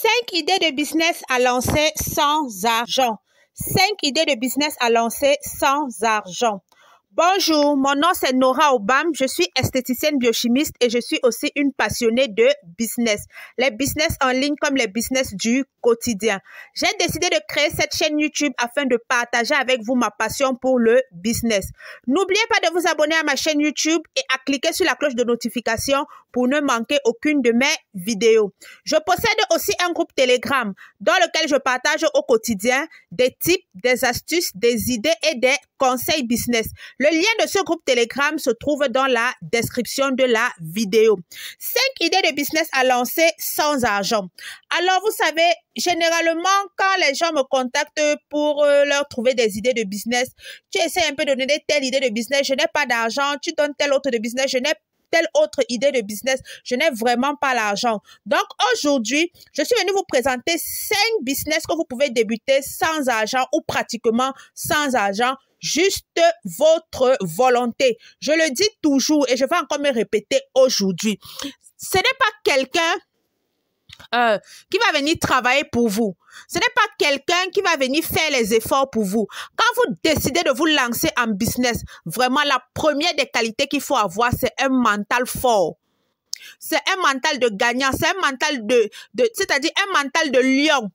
5 idées de business à lancer sans argent. 5 idées de business à lancer sans argent. Bonjour, mon nom c'est Nora Obam, je suis esthéticienne biochimiste et je suis aussi une passionnée de business. Les business en ligne comme les business du quotidien. J'ai décidé de créer cette chaîne YouTube afin de partager avec vous ma passion pour le business. N'oubliez pas de vous abonner à ma chaîne YouTube et à cliquer sur la cloche de notification pour ne manquer aucune de mes vidéos. Je possède aussi un groupe Telegram dans lequel je partage au quotidien des tips, des astuces, des idées et des conseils business. Le lien de ce groupe Telegram se trouve dans la description de la vidéo. 5 idées de business à lancer sans argent. Alors, vous savez, généralement, quand les gens me contactent pour leur trouver des idées de business, tu essaies un peu de donner telle idée de business, je n'ai pas d'argent, tu donnes telle autre de business, je n'ai telle autre idée de business, je n'ai vraiment pas l'argent. Donc, aujourd'hui, je suis venue vous présenter 5 business que vous pouvez débuter sans argent ou pratiquement sans argent, juste votre volonté. Je le dis toujours et je vais encore me répéter aujourd'hui. Ce n'est pas quelqu'un qui va venir travailler pour vous. Ce n'est pas quelqu'un qui va venir faire les efforts pour vous. Quand vous décidez de vous lancer en business, vraiment la première des qualités qu'il faut avoir, c'est un mental fort. C'est un mental de gagnant, c'est un mental c'est-à-dire un mental de lion.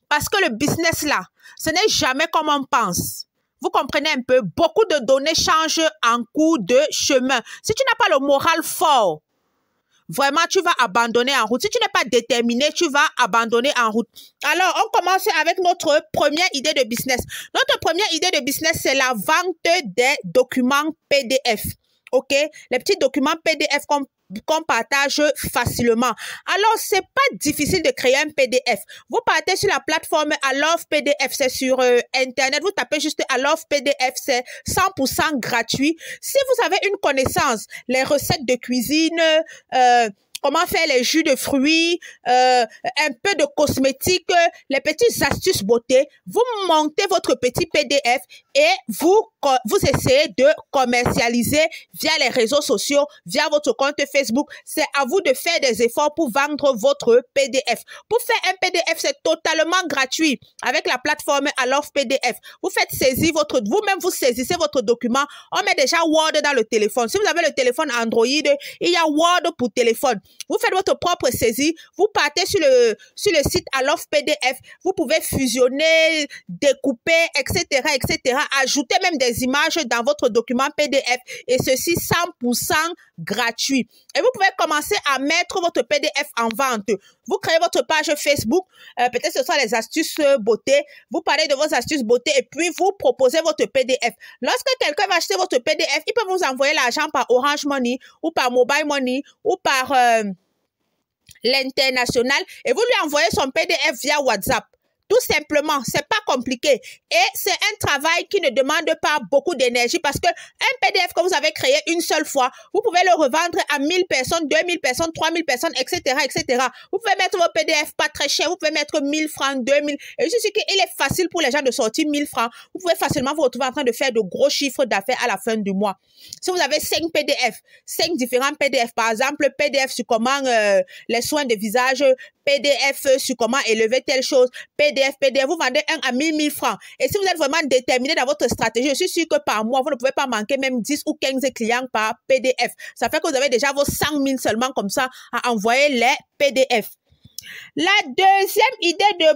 Parce que le business là, ce n'est jamais comme on pense. Vous comprenez un peu, beaucoup de données changent en cours de chemin. Si tu n'as pas le moral fort, vraiment, tu vas abandonner en route. Si tu n'es pas déterminé, tu vas abandonner en route. Alors, on commence avec notre première idée de business. Notre première idée de business, c'est la vente des documents PDF. OK? Les petits documents PDF qu'on partage facilement. Alors, c'est pas difficile de créer un PDF. Vous partez sur la plateforme Alove PDF, c'est sur Internet. Vous tapez juste Alove PDF, c'est 100% gratuit. Si vous avez une connaissance, les recettes de cuisine, comment faire les jus de fruits, un peu de cosmétiques, les petites astuces beauté, vous montez votre petit PDF et vous essayez de commercialiser via les réseaux sociaux, via votre compte Facebook. C'est à vous de faire des efforts pour vendre votre PDF. Pour faire un PDF, c'est totalement gratuit avec la plateforme Alove PDF. Vous faites saisir vous-même vous saisissez votre document. On met déjà Word dans le téléphone. Si vous avez le téléphone Android, il y a Word pour téléphone. Vous faites votre propre saisie, vous partez sur le site Alove PDF, vous pouvez fusionner, découper, etc., etc., ajouter même des images dans votre document PDF et ceci 100% gratuit. Et vous pouvez commencer à mettre votre PDF en vente. Vous créez votre page Facebook, peut-être ce sont les astuces beauté, vous parlez de vos astuces beauté et puis vous proposez votre PDF. Lorsque quelqu'un va acheter votre PDF, il peut vous envoyer l'argent par Orange Money ou par Mobile Money ou par l'international et vous lui envoyez son PDF via WhatsApp. Tout simplement, c'est pas compliqué. Et c'est un travail qui ne demande pas beaucoup d'énergie parce que un PDF que vous avez créé une seule fois, vous pouvez le revendre à 1000 personnes, 2000 personnes, 3000 personnes, etc., etc. Vous pouvez mettre vos PDF pas très cher, vous pouvez mettre 1000 francs, 2000. Et je suis sûr qu'il est facile pour les gens de sortir 1000 francs. Vous pouvez facilement vous retrouver en train de faire de gros chiffres d'affaires à la fin du mois. Si vous avez 5 PDF, 5 différents PDF, par exemple, PDF sur comment les soins de visage, PDF sur comment élever telle chose, PDF, vous vendez un à 1000 francs. Et si vous êtes vraiment déterminé dans votre stratégie, je suis sûr que par mois, vous ne pouvez pas manquer même 10 ou 15 clients par PDF. Ça fait que vous avez déjà vos 100 000 seulement comme ça à envoyer les PDF. La deuxième idée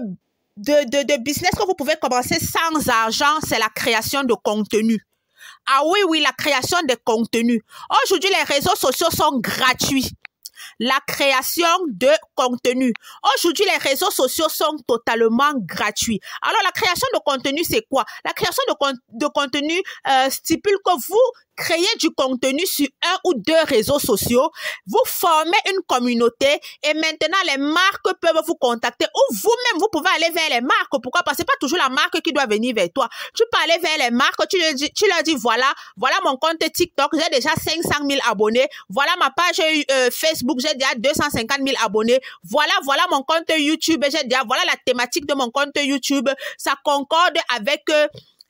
de business que vous pouvez commencer sans argent, c'est la création de contenu. Ah oui, la création de contenu. Aujourd'hui, les réseaux sociaux sont gratuits. La création de contenu. Aujourd'hui, les réseaux sociaux sont totalement gratuits. Alors, la création de contenu, c'est quoi? La création de contenu stipule que vous créez du contenu sur un ou deux réseaux sociaux, vous formez une communauté et maintenant les marques peuvent vous contacter ou vous-même vous pouvez aller vers les marques. Pourquoi? Parce que c'est pas toujours la marque qui doit venir vers toi. Tu peux aller vers les marques, tu leur dis voilà mon compte TikTok, j'ai déjà 500 000 abonnés, voilà ma page Facebook, j'ai déjà 250 000 abonnés, voilà mon compte YouTube, j'ai déjà voilà la thématique de mon compte YouTube, ça concorde avec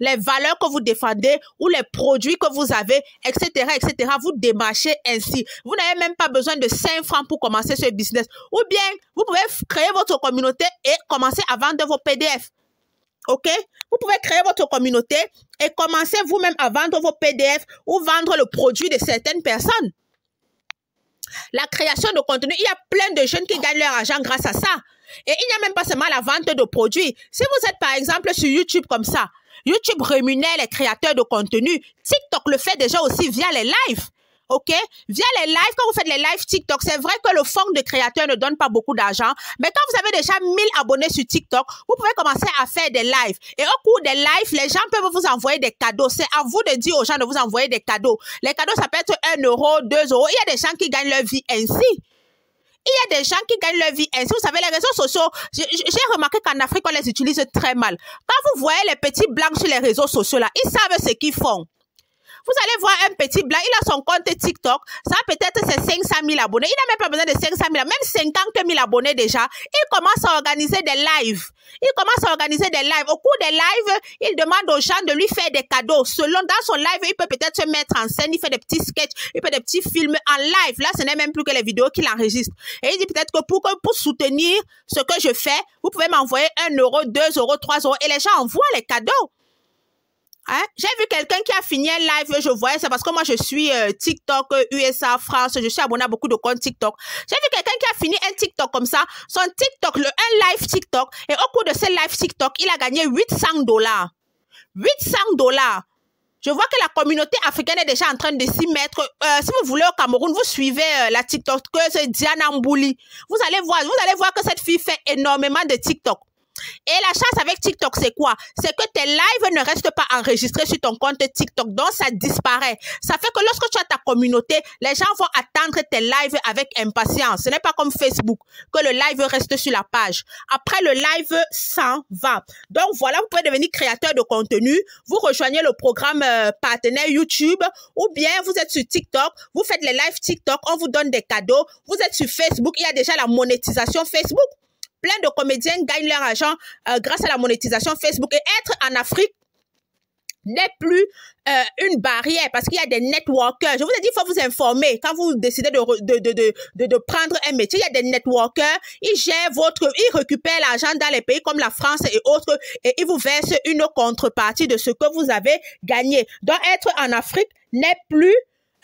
les valeurs que vous défendez ou les produits que vous avez, etc., etc. Vous démarchez ainsi. Vous n'avez même pas besoin de 5 francs pour commencer ce business. Ou bien, vous pouvez créer votre communauté et commencer à vendre vos PDF. OK? Vous pouvez créer votre communauté et commencer vous-même à vendre vos PDF ou vendre le produit de certaines personnes. La création de contenu, il y a plein de jeunes qui gagnent leur argent grâce à ça. Et il n'y a même pas seulement la vente de produits. Si vous êtes par exemple sur YouTube comme ça, YouTube rémunère les créateurs de contenu. TikTok le fait déjà aussi via les lives. OK? Via les lives, quand vous faites les lives TikTok, c'est vrai que le fonds de créateurs ne donne pas beaucoup d'argent, mais quand vous avez déjà 1000 abonnés sur TikTok, vous pouvez commencer à faire des lives. Et au cours des lives, les gens peuvent vous envoyer des cadeaux. C'est à vous de dire aux gens de vous envoyer des cadeaux. Les cadeaux, ça peut être 1 euro, 2 euros. Il y a des gens qui gagnent leur vie ainsi. Il y a des gens qui gagnent leur vie ainsi. Vous savez, les réseaux sociaux, j'ai remarqué qu'en Afrique, on les utilise très mal. Quand vous voyez les petits blancs sur les réseaux sociaux, là, ils savent ce qu'ils font. Vous allez voir un petit blanc, il a son compte TikTok, ça peut-être c'est 500 000 abonnés. Il n'a même pas besoin de 500 000, même 50 000 abonnés déjà. Il commence à organiser des lives. Au cours des lives, il demande aux gens de lui faire des cadeaux. Dans son live, il peut peut-être se mettre en scène, il fait des petits sketchs, il fait des petits films en live. Là, ce n'est même plus que les vidéos qu'il enregistre. Et il dit peut-être que pour soutenir ce que je fais, vous pouvez m'envoyer 1 euro, 2 euros, 3 euros. Et les gens envoient les cadeaux. Hein? J'ai vu quelqu'un qui a fini un live, je voyais, c'est parce que moi je suis TikTok, USA, France, je suis abonné à beaucoup de comptes TikTok. J'ai vu quelqu'un qui a fini un TikTok comme ça, son TikTok, un live TikTok, et au cours de ce live TikTok, il a gagné 800 $. 800 $. Je vois que la communauté africaine est déjà en train de s'y mettre. Si vous voulez au Cameroun, vous suivez la TikTokeuse Diana Mbouli. Vous allez voir que cette fille fait énormément de TikTok. Et la chance avec TikTok, c'est quoi? C'est que tes lives ne restent pas enregistrés sur ton compte TikTok, donc ça disparaît. Ça fait que lorsque tu as ta communauté, les gens vont attendre tes lives avec impatience. Ce n'est pas comme Facebook, que le live reste sur la page. Après, le live s'en va. Donc voilà, vous pouvez devenir créateur de contenu. Vous rejoignez le programme partenaire YouTube, ou bien vous êtes sur TikTok, vous faites les lives TikTok, on vous donne des cadeaux. Vous êtes sur Facebook, il y a déjà la monétisation Facebook. Plein de comédiens gagnent leur argent grâce à la monétisation Facebook. Et être en Afrique n'est plus une barrière parce qu'il y a des networkers. Je vous ai dit, il faut vous informer. Quand vous décidez de prendre un métier, il y a des networkers. Ils récupèrent l'argent dans les pays comme la France et autres et ils vous versent une contrepartie de ce que vous avez gagné. Donc, être en Afrique n'est plus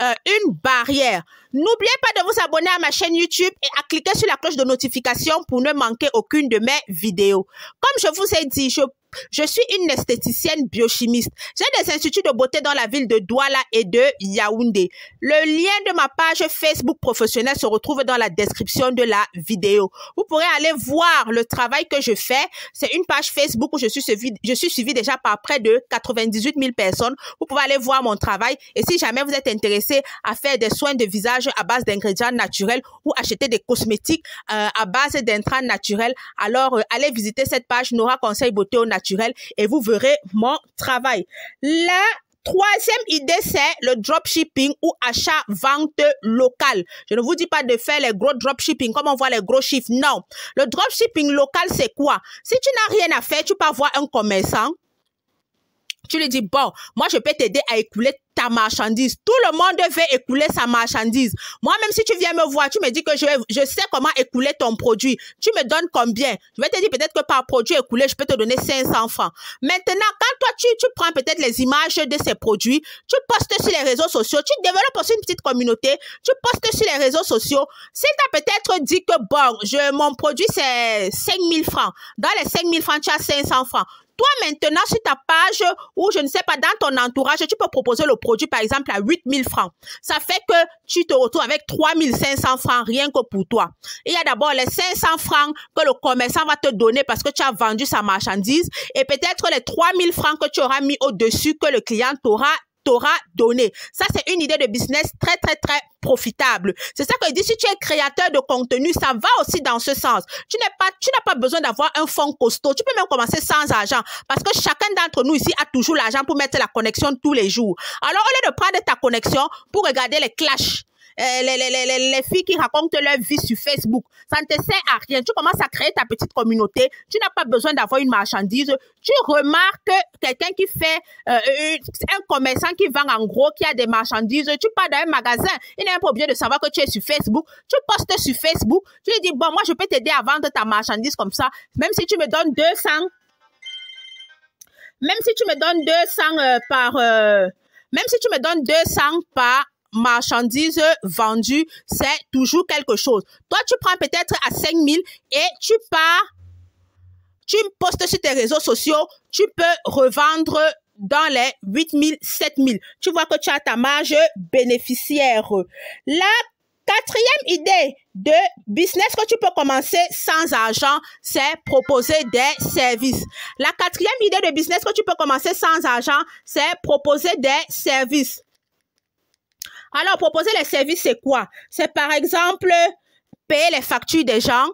une barrière. N'oubliez pas de vous abonner à ma chaîne YouTube et à cliquer sur la cloche de notification pour ne manquer aucune de mes vidéos. Comme je vous ai dit, je suis une esthéticienne biochimiste. J'ai des instituts de beauté dans la ville de Douala et de Yaoundé. Le lien de ma page Facebook professionnelle se retrouve dans la description de la vidéo. Vous pourrez aller voir le travail que je fais. C'est une page Facebook où je suis suivie déjà par près de 98 000 personnes. Vous pouvez aller voir mon travail. Et si jamais vous êtes intéressé à faire des soins de visage à base d'ingrédients naturels ou acheter des cosmétiques à base d'intrants naturels, alors allez visiter cette page Nora Conseil Beauté au naturel et vous verrez mon travail. La troisième idée, c'est le dropshipping ou achat-vente local. Je ne vous dis pas de faire les gros dropshipping comme on voit les gros chiffres. Non. Le dropshipping local, c'est quoi? Si tu n'as rien à faire, tu peux avoir un commerçant. Tu lui dis, bon, moi, je peux t'aider à écouler ta marchandise. Tout le monde veut écouler sa marchandise. Moi, même si tu viens me voir, tu me dis que je sais comment écouler ton produit. Tu me donnes combien? Je vais te dire peut-être que par produit écoulé, je peux te donner 500 francs. Maintenant, quand toi, tu prends peut-être les images de ces produits, tu postes sur les réseaux sociaux, tu développes aussi une petite communauté, tu postes sur les réseaux sociaux. Si tu as peut-être dit que, bon, mon produit, c'est 5 000 francs. Dans les 5 000 francs, tu as 500 francs. Toi, maintenant, sur ta page ou je ne sais pas, dans ton entourage, tu peux proposer le produit, par exemple, à 8 000 francs. Ça fait que tu te retrouves avec 3 500 francs rien que pour toi. Il y a d'abord les 500 francs que le commerçant va te donner parce que tu as vendu sa marchandise et peut-être les 3 000 francs que tu auras mis au-dessus que le client t'aura donné. Ça, c'est une idée de business très, très, très profitable. C'est ça que je dis, si tu es créateur de contenu, ça va aussi dans ce sens. Tu n'as pas besoin d'avoir un fonds costaud. Tu peux même commencer sans argent parce que chacun d'entre nous ici a toujours l'argent pour mettre la connexion tous les jours. Alors, au lieu de prendre ta connexion pour regarder les clashs, les filles qui racontent leur vie sur Facebook. Ça ne te sert à rien. Tu commences à créer ta petite communauté. Tu n'as pas besoin d'avoir une marchandise. Tu remarques quelqu'un qui fait un commerçant qui vend en gros, qui a des marchandises. Tu pars dans un magasin. Il n'est pas obligé de savoir que tu es sur Facebook. Tu postes sur Facebook. Tu lui dis, bon, moi, je peux t'aider à vendre ta marchandise comme ça. Même si tu me donnes 200. Même si tu me donnes 200 même si tu me donnes 200 par marchandise vendue, c'est toujours quelque chose. Toi, tu prends peut-être à 5 000 et tu pars, tu postes sur tes réseaux sociaux, tu peux revendre dans les 8 000, 7 000. Tu vois que tu as ta marge bénéficiaire. La quatrième idée de business que tu peux commencer sans argent, c'est proposer des services. La quatrième idée de business que tu peux commencer sans argent, c'est proposer des services. Alors, proposer les services, c'est quoi? C'est par exemple payer les factures des gens.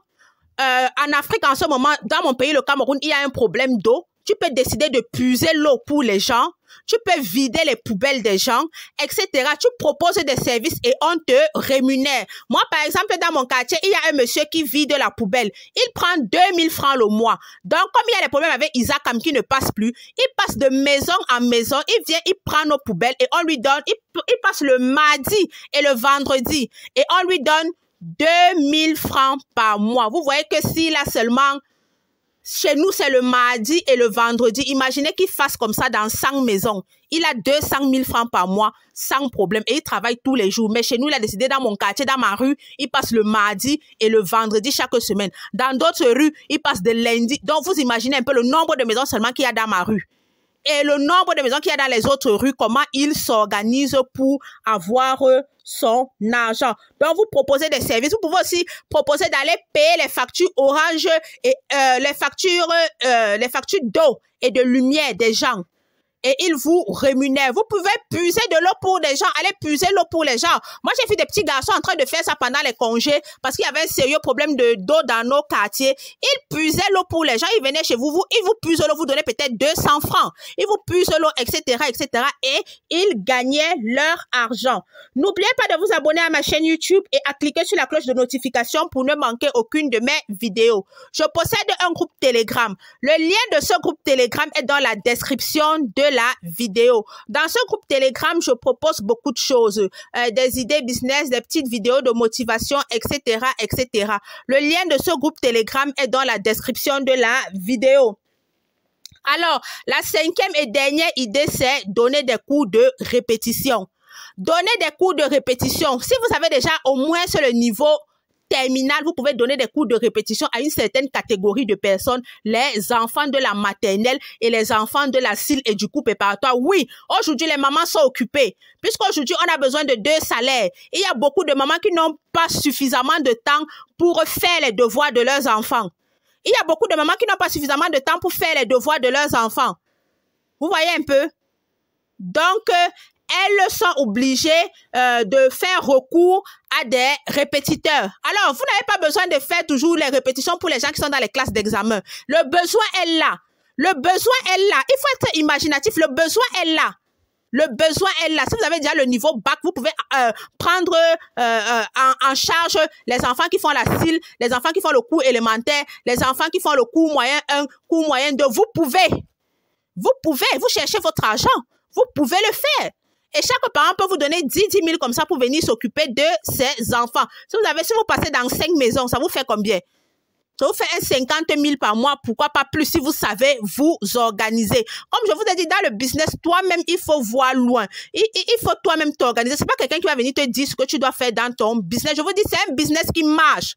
En Afrique, en ce moment, dans mon pays, le Cameroun, il y a un problème d'eau. Tu peux décider de puiser l'eau pour les gens. Tu peux vider les poubelles des gens, etc. Tu proposes des services et on te rémunère. Moi, par exemple, dans mon quartier, il y a un monsieur qui vide la poubelle. Il prend 2000 francs le mois. Donc, comme il y a des problèmes avec Isacam qui ne passe plus, il passe de maison en maison. Il vient, il prend nos poubelles et on lui donne, il passe le mardi et le vendredi. Et on lui donne 2000 francs par mois. Vous voyez que s'il a seulement... Chez nous, c'est le mardi et le vendredi. Imaginez qu'il fasse comme ça dans 100 maisons. Il a 200 000 francs par mois, sans problème. Et il travaille tous les jours. Mais chez nous, il a décidé dans mon quartier, dans ma rue, il passe le mardi et le vendredi chaque semaine. Dans d'autres rues, il passe de lundi. Donc, vous imaginez un peu le nombre de maisons seulement qu'il y a dans ma rue. Et le nombre de maisons qu'il y a dans les autres rues, comment il s'organise pour avoir son argent. Donc, vous proposez des services. Vous pouvez aussi proposer d'aller payer les factures Orange et les factures d'eau et de lumière des gens. Et ils vous rémunèrent. Vous pouvez puiser de l'eau pour des gens. Allez puiser l'eau pour les gens. Moi, j'ai vu des petits garçons en train de faire ça pendant les congés parce qu'il y avait un sérieux problème d'eau dans nos quartiers. Ils puisaient l'eau pour les gens. Ils venaient chez vous. Ils vous puisent l'eau. Vous donnez peut-être 200 francs. Ils vous puisent l'eau, etc., etc. Et ils gagnaient leur argent. N'oubliez pas de vous abonner à ma chaîne YouTube et à cliquer sur la cloche de notification pour ne manquer aucune de mes vidéos. Je possède un groupe Telegram. Le lien de ce groupe Telegram est dans la description de la vidéo. Dans ce groupe Telegram, je propose beaucoup de choses, des idées business, des petites vidéos de motivation, etc., etc. Le lien de ce groupe Telegram est dans la description de la vidéo. Alors, la cinquième et dernière idée, c'est donner des cours de répétition. Donner des cours de répétition. Si vous avez déjà au moins sur le niveau terminale, vous pouvez donner des cours de répétition à une certaine catégorie de personnes, les enfants de la maternelle et les enfants de la CIL et du cours préparatoire. Oui, aujourd'hui, les mamans sont occupées. Puisqu'aujourd'hui, on a besoin de 2 salaires. Il y a beaucoup de mamans qui n'ont pas suffisamment de temps pour faire les devoirs de leurs enfants. Il y a beaucoup de mamans qui n'ont pas suffisamment de temps pour faire les devoirs de leurs enfants. Vous voyez un peu? Donc, elles sont obligées de faire recours à des répétiteurs. Alors, vous n'avez pas besoin de faire toujours les répétitions pour les gens qui sont dans les classes d'examen. Le besoin est là. Le besoin est là. Il faut être imaginatif. Le besoin est là. Le besoin est là. Si vous avez déjà le niveau bac, vous pouvez prendre en charge les enfants qui font la CIL, les enfants qui font le cours élémentaire, les enfants qui font le cours moyen 1, cours moyen 2. Vous pouvez. Vous cherchez votre argent. Vous pouvez le faire. Et chaque parent peut vous donner 10 000 comme ça pour venir s'occuper de ses enfants. Si vous passez dans 5 maisons, ça vous fait combien? Ça vous fait un 50 000 par mois, pourquoi pas plus si vous savez vous organiser. Comme je vous ai dit, dans le business, toi-même, il faut voir loin. Il faut toi-même t'organiser. C'est pas quelqu'un qui va venir te dire ce que tu dois faire dans ton business. Je vous dis, c'est un business qui marche.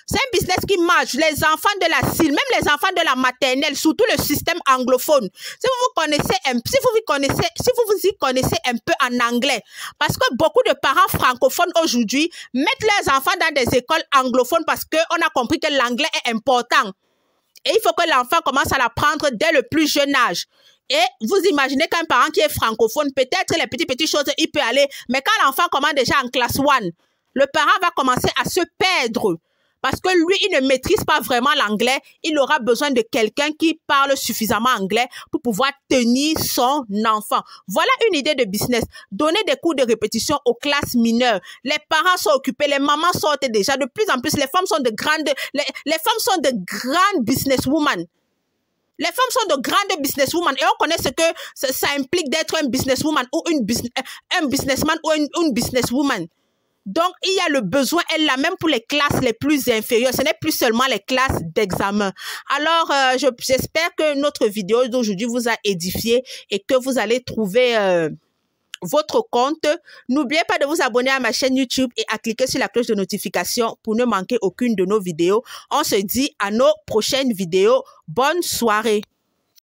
C'est un business qui marche. Les enfants de la CIL, même les enfants de la maternelle, surtout le système anglophone. Si vous y connaissez un peu en anglais, parce que beaucoup de parents francophones aujourd'hui mettent leurs enfants dans des écoles anglophones parce qu'on a compris que l'anglais est important. Et il faut que l'enfant commence à l'apprendre dès le plus jeune âge. Et vous imaginez qu'un parent qui est francophone, peut-être les petites choses, il peut aller. Mais quand l'enfant commence déjà en classe 1, le parent va commencer à se perdre. Parce que lui, il ne maîtrise pas vraiment l'anglais. Il aura besoin de quelqu'un qui parle suffisamment anglais pour pouvoir tenir son enfant. Voilà une idée de business. Donner des cours de répétition aux classes mineures. Les parents sont occupés, les mamans sortent déjà. De plus en plus, les femmes sont de grandes businesswomen. Les femmes sont de grandes businesswomen et on connaît ce que ça implique d'être un businesswoman ou un businessman ou une businesswoman. Donc, il y a le besoin, elle l'a même pour les classes les plus inférieures. Ce n'est plus seulement les classes d'examen. Alors, j'espère que notre vidéo d'aujourd'hui vous a édifié et que vous allez trouver votre compte. N'oubliez pas de vous abonner à ma chaîne YouTube et à cliquer sur la cloche de notification pour ne manquer aucune de nos vidéos. On se dit à nos prochaines vidéos. Bonne soirée.